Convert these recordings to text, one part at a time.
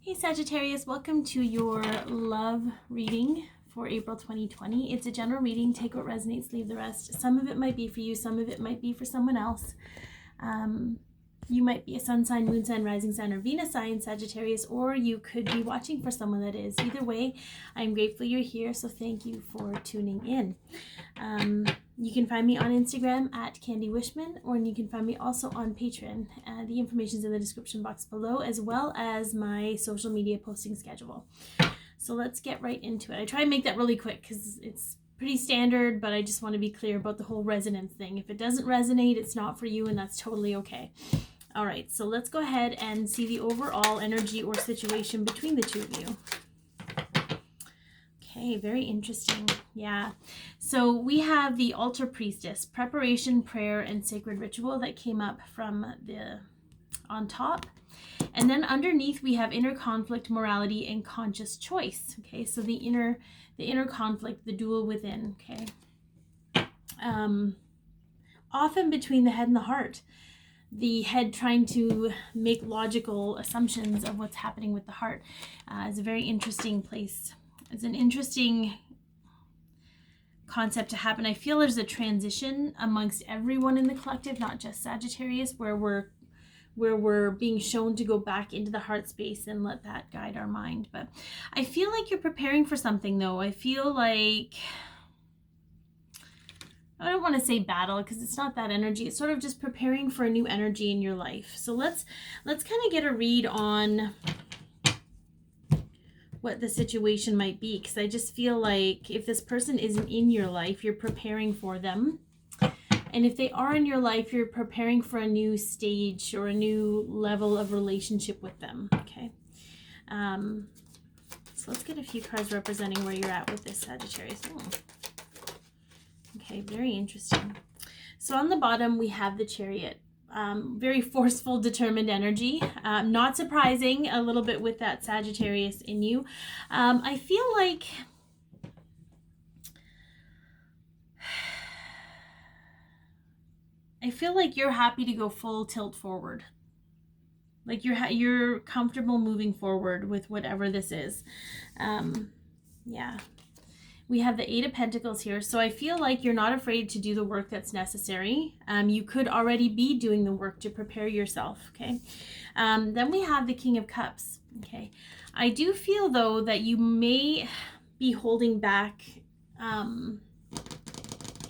Hey Sagittarius, welcome to your love reading for April 2020. It's a general reading. Take what resonates, leave the rest. Some of it might be for you, some of it might be for someone else. You might be a sun sign, moon sign, rising sign, or Venus sign, Sagittarius, or you could be watching for someone that is. Either way, I'm grateful you're here, so thank you for tuning in. You can find me on Instagram at Candy Wishman, or you can find me also on Patron. The information is in the description box below, as well as my social media posting schedule. So let's get right into it. I try and make that really quick because it's pretty standard, but I just want to be clear about the whole resonance thing. If it doesn't resonate, it's not for you, and that's totally okay. All right, so let's go ahead and see the overall energy or situation between the two of you. Okay, very interesting. Yeah. So we have the altar priestess, preparation, prayer, and sacred ritual that came up from the on top. And then underneath we have inner conflict, morality, and conscious choice. Okay, so the inner conflict, the dual within. Okay. Often between the head and the heart. The head trying to make logical assumptions of what's happening with the heart is a very interesting place. It's an interesting concept to happen. I feel there's a transition amongst everyone in the collective, not just Sagittarius, where we're being shown to go back into the heart space and let that guide our mind. But I feel like you're preparing for something, though. I feel like, I don't want to say battle because it's not that energy. It's sort of just preparing for a new energy in your life. So let's kind of get a read on what the situation might be, because I just feel like if this person isn't in your life, you're preparing for them. And if they are in your life, you're preparing for a new stage or a new level of relationship with them. Okay. So let's get a few cards representing where you're at with this, Sagittarius. Okay, very interesting. So on the bottom, we have the Chariot. Very forceful, determined energy. Not surprising, a little bit with that Sagittarius in you. I feel like you're happy to go full tilt forward. Like you're comfortable moving forward with whatever this is. Yeah. We have the Eight of Pentacles here. So I feel like you're not afraid to do the work that's necessary. You could already be doing the work to prepare yourself, okay? Then we have the King of Cups, okay? I do feel, though, that you may be holding back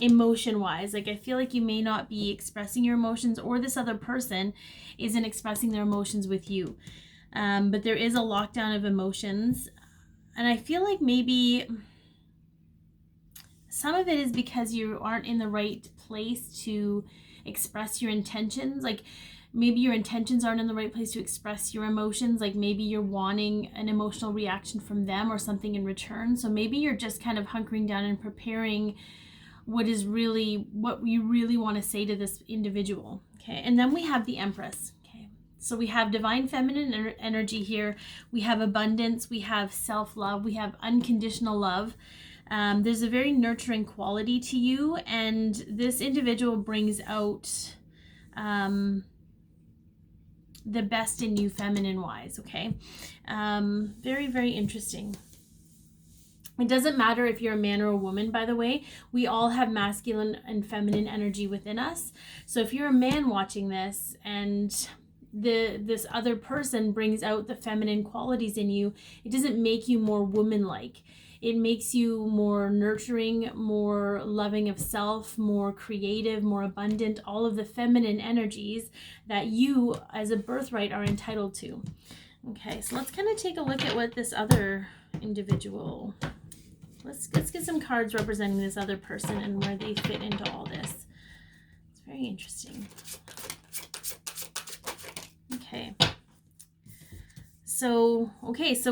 emotion-wise. Like, I feel like you may not be expressing your emotions, or this other person isn't expressing their emotions with you. But there is a lockdown of emotions. And I feel like maybe some of it is because you aren't in the right place to express your intentions. Like maybe your intentions aren't in the right place to express your emotions. Like maybe you're wanting an emotional reaction from them or something in return. So maybe you're just kind of hunkering down and preparing what you really want to say to this individual. Okay. And then we have the Empress. Okay. So we have divine feminine energy here. We have abundance. We have self-love. We have unconditional love. There's a very nurturing quality to you, and this individual brings out the best in you feminine-wise, okay? Very, very interesting. It doesn't matter if you're a man or a woman, by the way. We all have masculine and feminine energy within us. So if you're a man watching this and this other person brings out the feminine qualities in you, it doesn't make you more woman-like. It makes you more nurturing, more loving of self, more creative, more abundant, all of the feminine energies that you as a birthright are entitled to. Okay, so let's kind of take a look at what this other individual, let's get some cards representing this other person and where they fit into all this. It's very interesting. Okay. So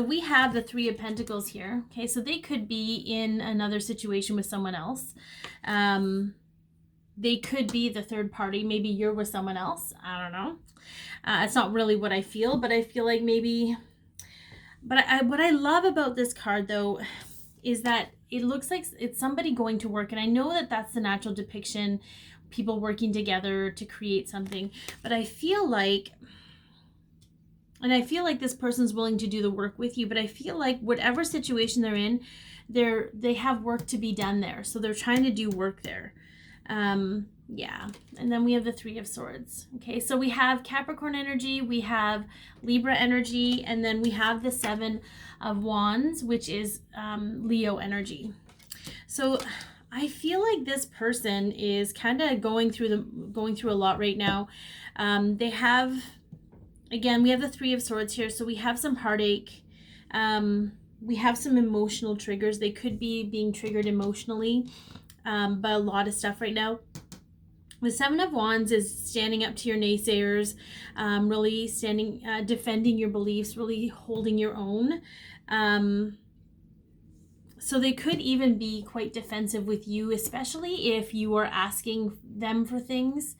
we have the Three of Pentacles here. Okay, so they could be in another situation with someone else. They could be the third party. Maybe you're with someone else. I don't know. It's not really what I feel, but I feel like maybe... But what I love about this card, though, is that it looks like it's somebody going to work. And I know that that's the natural depiction, people working together to create something. But I feel like And I feel like this person's willing to do the work with you, but I feel like whatever situation they're in, they have work to be done there. So they're trying to do work there. Yeah. And then we have the Three of Swords. Okay, so we have Capricorn energy, we have Libra energy, and then we have the Seven of Wands, which is Leo energy. So I feel like this person is kind of going through a lot right now. They have, again, we have the Three of Swords here, so we have some heartache. We have some emotional triggers. They could be being triggered emotionally by a lot of stuff right now. The Seven of Wands is standing up to your naysayers, really standing, defending your beliefs, really holding your own. So they could even be quite defensive with you, especially if you are asking them for things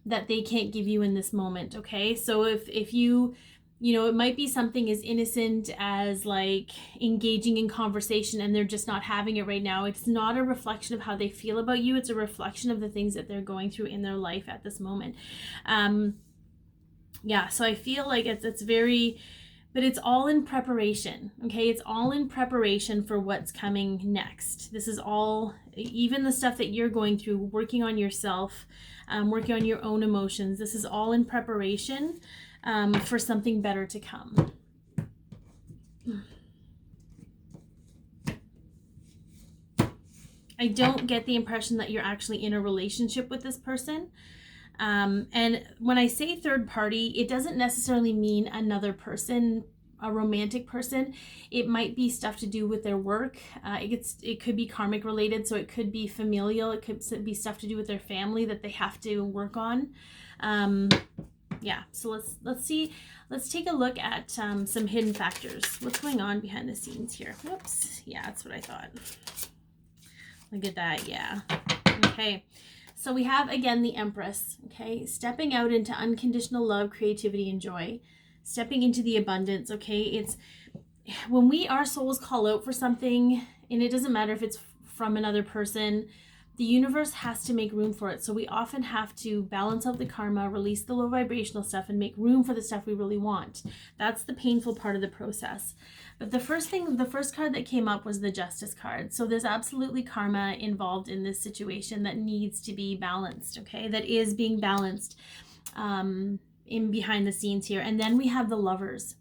that they can't give you in this moment, okay? So if you know, it might be something as innocent as like engaging in conversation and they're just not having it right now. It's not a reflection of how they feel about you. It's a reflection of the things that they're going through in their life at this moment. Yeah, so I feel like it's very, but it's all in preparation, okay? It's all in preparation for what's coming next. This is all, even the stuff that you're going through, working on yourself, working on your own emotions. This is all in preparation for something better to come. I don't get the impression that you're actually in a relationship with this person. And when I say third party, it doesn't necessarily mean another person, a romantic person. It might be stuff to do with their work. It could be karmic related, so it could be familial. It could be stuff to do with their family that they have to work on. Yeah, so let's see. Let's take a look at some hidden factors. What's going on behind the scenes here? Whoops. Yeah, that's what I thought. Look at that. Yeah. Okay. So we have, again, the Empress, okay? Stepping out into unconditional love, creativity, and joy. Stepping into the abundance, okay? It's when our souls call out for something, and it doesn't matter if it's from another person, the universe has to make room for it. So we often have to balance out the karma, release the low vibrational stuff, and make room for the stuff we really want. That's the painful part of the process. But the first card that came up was the Justice card. So there's absolutely karma involved in this situation that needs to be balanced, okay? That is being balanced in behind the scenes here. And then we have the Lovers.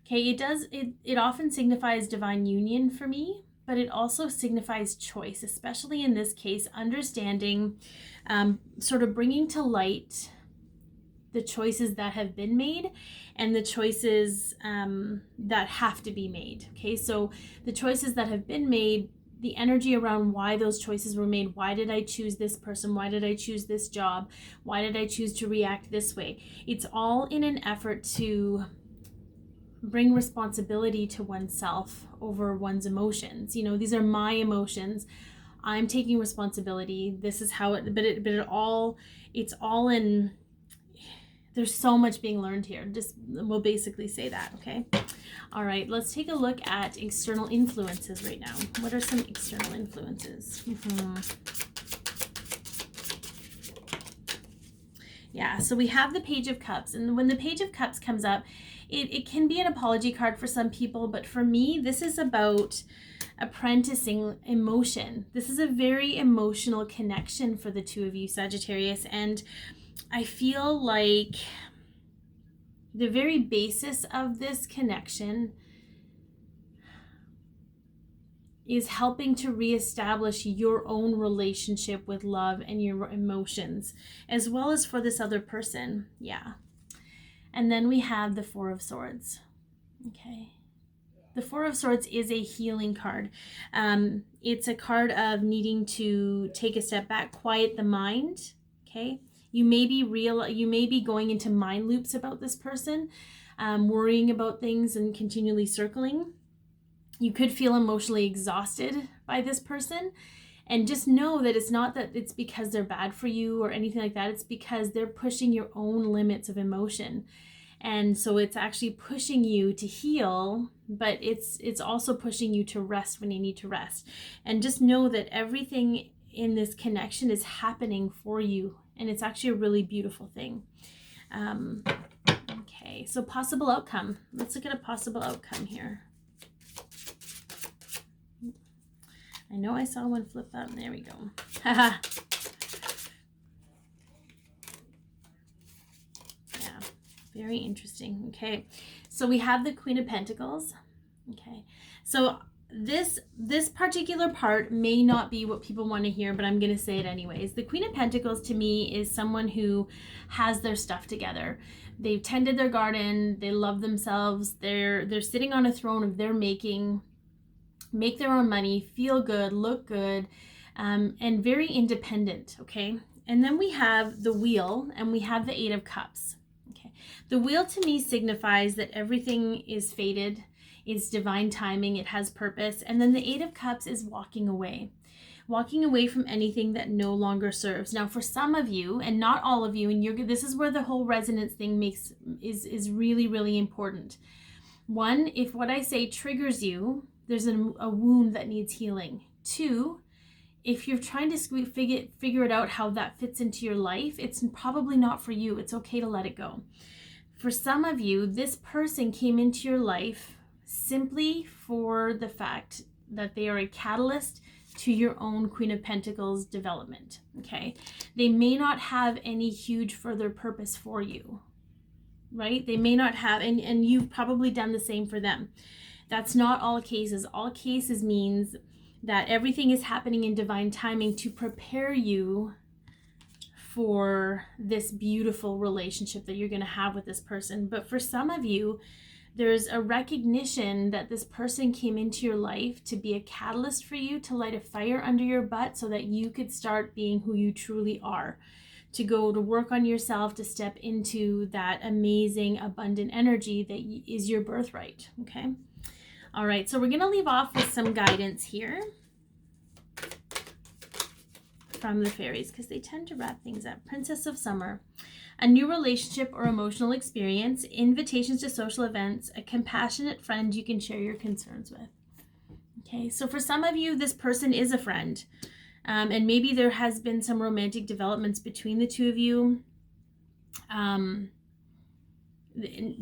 Okay, it often signifies divine union for me, but it also signifies choice, especially in this case, understanding, sort of bringing to light the choices that have been made and the choices that have to be made. Okay, so the choices that have been made, the energy around why those choices were made. Why did I choose this person? Why did I choose this job? Why did I choose to react this way? It's all in an effort to bring responsibility to oneself over one's emotions. You know, these are my emotions. I'm taking responsibility. This is how it's all in, there's so much being learned here. We'll basically say that, okay? All right, let's take a look at external influences right now. What are some external influences? Yeah, so we have the Page of Cups, and when the Page of Cups comes up, it can be an apology card for some people, but for me, this is about apprenticing emotion. This is a very emotional connection for the two of you, Sagittarius, and I feel like the very basis of this connection is helping to reestablish your own relationship with love and your emotions, as well as for this other person. Yeah. And then we have the Four of Swords. Okay. The Four of Swords is a healing card. It's a card of needing to take a step back, quiet the mind. Okay. You may be going into mind loops about this person, worrying about things and continually circling. You could feel emotionally exhausted by this person, and just know that it's not that it's because they're bad for you or anything like that. It's because they're pushing your own limits of emotion. And so it's actually pushing you to heal, but it's also pushing you to rest when you need to rest. And just know that everything in this connection is happening for you, and it's actually a really beautiful thing. Okay, so possible outcome. Let's look at a possible outcome here. I know I saw one flip up. There we go. Haha. Yeah, very interesting. Okay, so we have the Queen of Pentacles. Okay, so this particular part may not be what people want to hear, but I'm going to say it anyways. The Queen of Pentacles to me is someone who has their stuff together. They've tended their garden, they love themselves, they're sitting on a throne of their making, make their own money, feel good, look good, and very independent, okay? And then we have the Wheel, and we have the Eight of Cups, okay? The Wheel to me signifies that everything is fated, it's divine timing, it has purpose. And then the Eight of Cups is walking away from anything that no longer serves. Now, for some of you, and not all of you, and this is where the whole resonance thing is really, really important. One, if what I say triggers you, there's a wound that needs healing. Two, if you're trying to figure it out how that fits into your life, it's probably not for you. It's okay to let it go. For some of you, this person came into your life simply for the fact that they are a catalyst to your own Queen of Pentacles development, okay? They may not have any huge further purpose for you, right? They may not have, and you've probably done the same for them. That's not all cases. All cases means that everything is happening in divine timing to prepare you for this beautiful relationship that you're going to have with this person. But for some of you, there's a recognition that this person came into your life to be a catalyst for you, to light a fire under your butt so that you could start being who you truly are, to go to work on yourself, to step into that amazing, abundant energy that is your birthright, okay? All right, so we're going to leave off with some guidance here from the fairies because they tend to wrap things up. Princess of Summer. A new relationship or emotional experience, invitations to social events, a compassionate friend you can share your concerns with. Okay, so for some of you, this person is a friend. And maybe there has been some romantic developments between the two of you.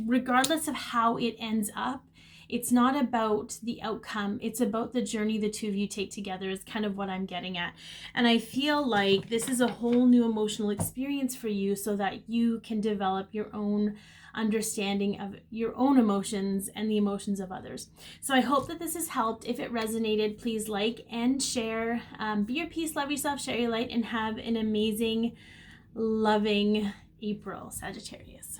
Regardless of how it ends up, it's not about the outcome. It's about the journey the two of you take together is kind of what I'm getting at. And I feel like this is a whole new emotional experience for you so that you can develop your own understanding of your own emotions and the emotions of others. So I hope that this has helped. If it resonated, please like and share. Be your peace, love yourself, share your light, and have an amazing, loving April, Sagittarius.